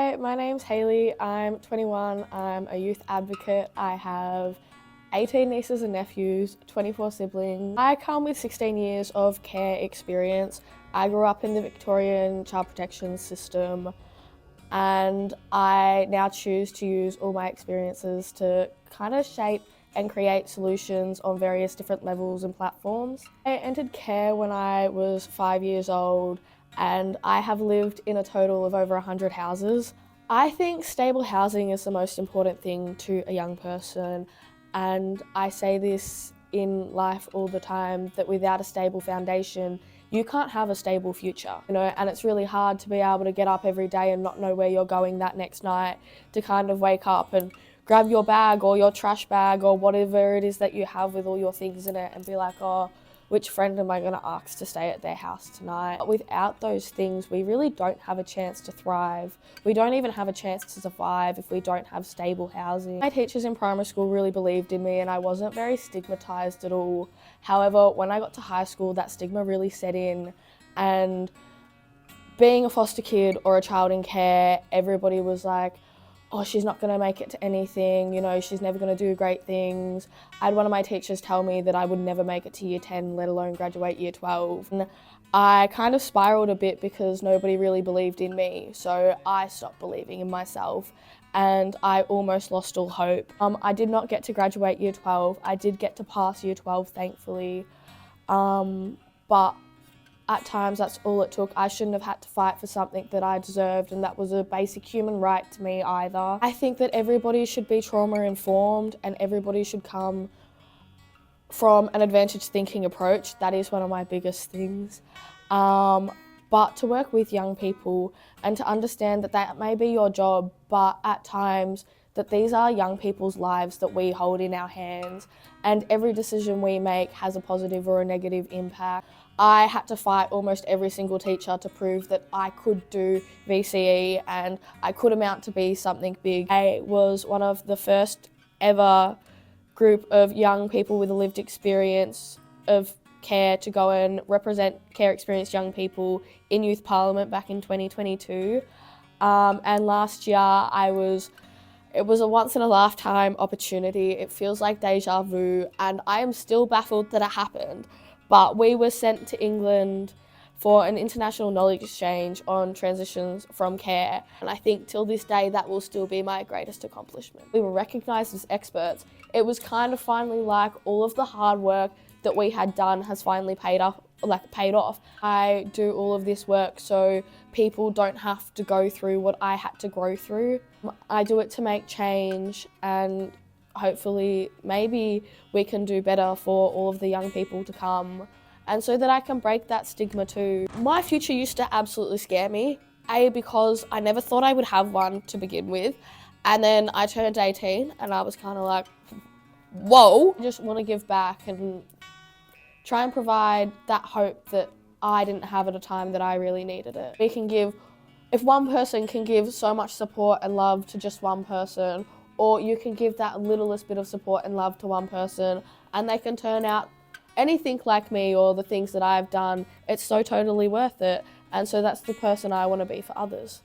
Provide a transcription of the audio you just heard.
Hi, my name's Hayley. I'm 21. I'm a youth advocate. I have 18 nieces and nephews, 24 siblings. I come with 16 years of care experience. I grew up in the Victorian child protection system, and I now choose to use all my experiences to kind of shape and create solutions on various different levels and platforms. I entered care when I was 5 years old, and I have lived in a total of over 100 houses. I think stable housing is the most important thing to a young person, and I say this in life all the time, that without a stable foundation, you can't have a stable future, and it's really hard to be able to get up every day and not know where you're going that next night, to kind of wake up and grab your bag or your trash bag or whatever it is that you have with all your things in it and be like, oh, which friend am I going to ask to stay at their house tonight? But without those things, we really don't have a chance to thrive. We don't even have a chance to survive if we don't have stable housing. My teachers in primary school really believed in me, and I wasn't very stigmatised at all. However, when I got to high school, that stigma really set in, and being a foster kid or a child in care, everybody was like, oh, she's not going to make it to anything, she's never going to do great things. I had one of my teachers tell me that I would never make it to year 10, let alone graduate year 12. And I kind of spiraled a bit because nobody really believed in me, so I stopped believing in myself and I almost lost all hope. I did not get to graduate year 12. I did get to pass year 12, thankfully, but at times that's all it took. I shouldn't have had to fight for something that I deserved, and that was a basic human right to me either. I think that everybody should be trauma informed and everybody should come from an advantage thinking approach. That is one of my biggest things. But to work with young people and to understand that that may be your job, but at times that these are young people's lives that we hold in our hands, and every decision we make has a positive or a negative impact. I had to fight almost every single teacher to prove that I could do VCE and I could amount to be something big. I was one of the first ever group of young people with a lived experience of care to go and represent care experienced young people in Youth Parliament back in 2022. And last year it was a once in a lifetime opportunity. It feels like deja vu, and I am still baffled that it happened. But we were sent to England for an international knowledge exchange on transitions from care. And I think till this day, that will still be my greatest accomplishment. We were recognised as experts. It was kind of finally like all of the hard work that we had done has finally paid off. I do all of this work so people don't have to go through what I had to go through. I do it to make change, and hopefully maybe we can do better for all of the young people to come, and so that I can break that stigma too. My future used to absolutely scare me, because I never thought I would have one to begin with, and then I turned 18 and I was kind of like, whoa. I just want to give back and try and provide that hope that I didn't have at a time that I really needed it. If one person can give so much support and love to just one person, or you can give that littlest bit of support and love to one person and they can turn out anything like me or the things that I've done, it's so totally worth it. And so that's the person I want to be for others.